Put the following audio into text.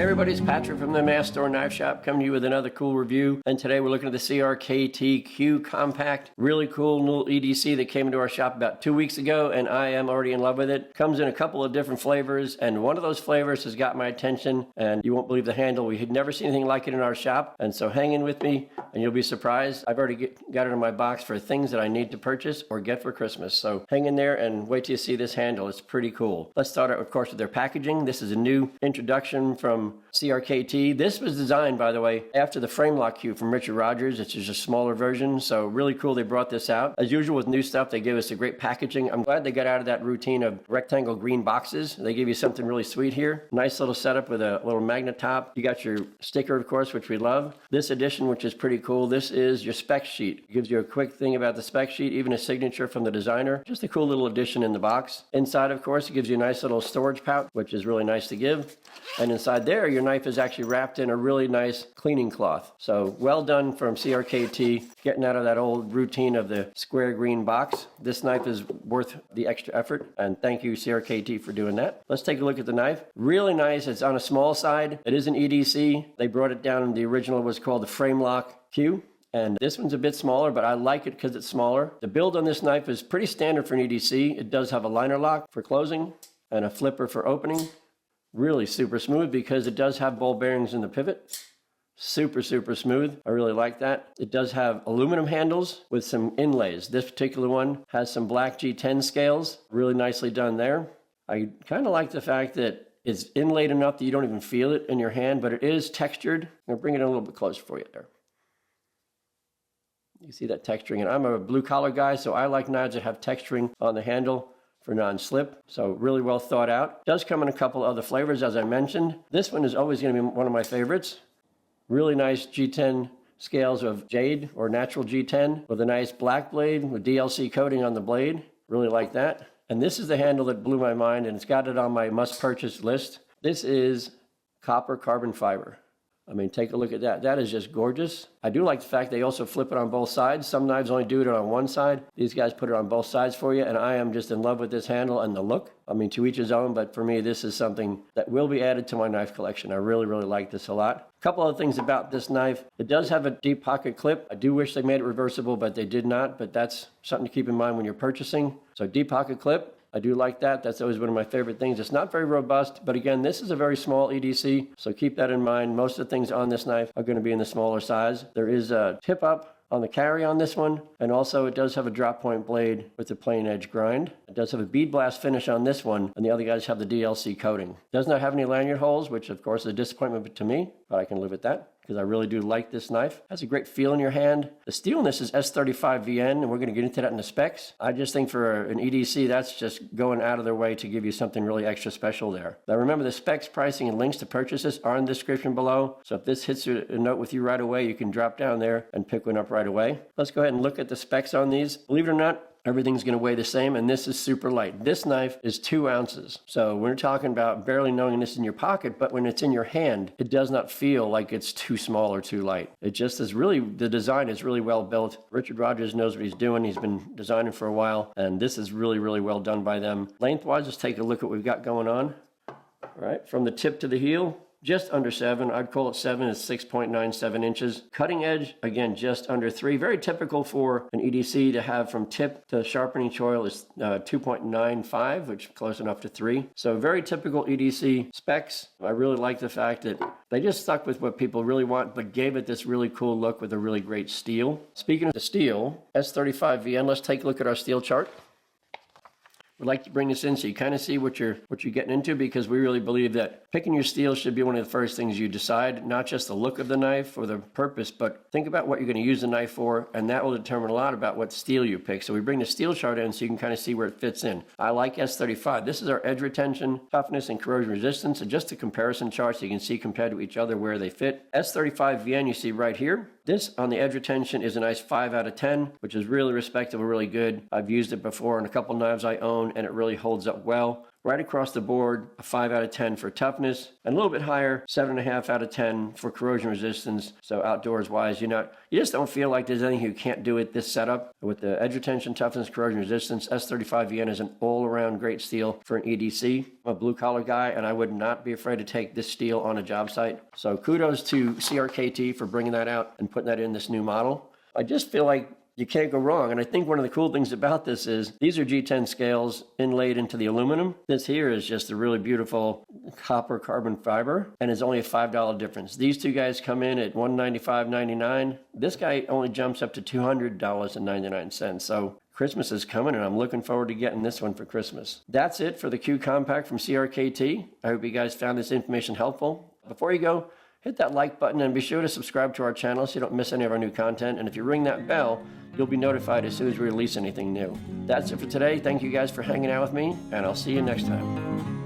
everybody, it's Patrick from the Mast Store Knife Shop coming to you with another cool review. And today we're looking at the CRKT Q Compact. Really cool new EDC that came into our shop about 2 weeks ago, and I am already in love with it. Comes in a couple of different flavors, and one of those flavors has got my attention, and you won't believe the handle. We had never seen anything like it in our shop, and so hang in with me and you'll be surprised. I've already got it in my box for things that I need to purchase or get for Christmas. So hang in there and wait till you see this handle. It's pretty cool. Let's start out, of course, with their packaging. This is a new introduction from CRKT. This was designed, by the way, after the frame lock Q from Richard Rogers. It's just a smaller version, so really cool they brought this out. As usual with new stuff, they give us a great packaging. I'm glad they got out of that routine of rectangle green boxes. They give you something really sweet here. Nice little setup with a little magnet top. You got your sticker, of course, which we love. This edition, which is pretty cool, this is your spec sheet. It gives you a quick thing about the spec sheet, even a signature from the designer. Just a cool little addition in the box. Inside, of course, it gives you a nice little storage pouch, which is really nice to give. And inside there, your knife is actually wrapped in a really nice cleaning cloth. So well done from CRKT, getting out of that old routine of the square green box. This knife is worth the extra effort, and thank you CRKT for doing that. Let's take a look at the knife. Really nice. It's on a small side. It is an EDC. They brought it down. The original was called the frame lock Q. And this one's a bit smaller, but I like it because it's smaller. The build on this knife is pretty standard for an EDC. It does have a liner lock for closing and a flipper for opening. Really super smooth because it does have ball bearings in the pivot. Super smooth. I really like that. It does have aluminum handles with some inlays. This particular one has some black G10 scales. Really nicely done there. I kind of like the fact that it's inlaid enough that you don't even feel it in your hand, but it is textured. I'm going to bring it in a little bit closer for you there. You see that texturing, and I'm a blue collar guy, so I like knives that have texturing on the handle for non-slip. So really well thought out. Does come in a couple other flavors, as I mentioned. This one is always going to be one of my favorites. Really nice G10 scales of jade or natural G10 with a nice black blade with DLC coating on the blade. Really like that. And this is the handle that blew my mind, and it's got it on my must-purchase list. This is copper carbon fiber. I mean, take a look at that. That is just gorgeous. I do like the fact they also flip it on both sides. Some knives only do it on one side. These guys put it on both sides for you, and I am just in love with this handle and the look. I mean, to each his own, but for me, this is something that will be added to my knife collection. I really like this a lot. A couple other things about this knife. It does have a deep pocket clip. I do wish they made it reversible, but they did not. But that's something to keep in mind when you're purchasing. So deep pocket clip. I do like that. That's always one of my favorite things. It's not very robust, but again, this is a very small EDC, so keep that in mind. Most of the things on this knife are going to be in the smaller size. There is a tip up on the carry on this one, and also it does have a drop point blade with the plain edge grind. It does have a bead blast finish on this one, and the other guys have the DLC coating. It does not have any lanyard holes, which of course is a disappointment to me, but I can live with that, because I really do like this knife. It has a great feel in your hand. The steel in this is S35VN, and we're going to get into that in the specs. I just think for an EDC, that's just going out of their way to give you something really extra special there. Now remember, the specs, pricing, and links to purchase this are in the description below. So if this hits a note with you right away, you can drop down there and pick one up right away. Let's go ahead and look at the specs on these. Believe it or not, everything's going to weigh the same, and this is super light. This knife is 2 ounces. So we're talking about barely knowing this in your pocket, but when it's in your hand, it does not feel like it's too small or too light. It just is really, the design is really well built. Richard Rogers knows what he's doing. He's been designing for a while, and this is really well done by them. Lengthwise, let's take a look at what we've got going on. All right, from the tip to the heel, just under 7. I'd call it 7. It's 6.97 inches. Cutting edge, again, just under 3. Very typical for an EDC to have from tip to sharpening choil is 2.95, which is close enough to 3. So very typical EDC specs. I really like the fact that they just stuck with what people really want, but gave it this really cool look with a really great steel. Speaking of the steel, S35VN, let's take a look at our steel chart. We'd like to bring this in so you kind of see what you're getting into, because we really believe that picking your steel should be one of the first things you decide, not just the look of the knife or the purpose, but think about what you're going to use the knife for, and that will determine a lot about what steel you pick. So we bring the steel chart in so you can kind of see where it fits in. I like S35. This is our edge retention, toughness, and corrosion resistance, and just a comparison chart so you can see compared to each other where they fit. S35VN you see right here. This on the edge retention is a nice 5 out of 10, which is really respectable, really good. I've used it before on a couple knives I own. bone, and it really holds up well. Right across the board, a 5 out of 10 for toughness, and a little bit higher, 7.5 out of 10 for corrosion resistance. So outdoors wise, you just don't feel like there's anything you can't do with this setup. With the edge retention, toughness, corrosion resistance, S35VN is an all-around great steel for an EDC. I'm a blue collar guy, and I would not be afraid to take this steel on a job site. So kudos to CRKT for bringing that out and putting that in this new model. I just feel like you can't go wrong. And I think one of the cool things about this is these are G10 scales inlaid into the aluminum. This here is just a really beautiful copper carbon fiber, and it's only a $5 difference. These two guys come in at $195.99. This guy only jumps up to $200.99. So Christmas is coming, and I'm looking forward to getting this one for Christmas. That's it for the Q Compact from CRKT. I hope you guys found this information helpful. Before you go, hit that like button and be sure to subscribe to our channel so you don't miss any of our new content. And if you ring that bell, you'll be notified as soon as we release anything new. That's it for today. Thank you guys for hanging out with me, and I'll see you next time.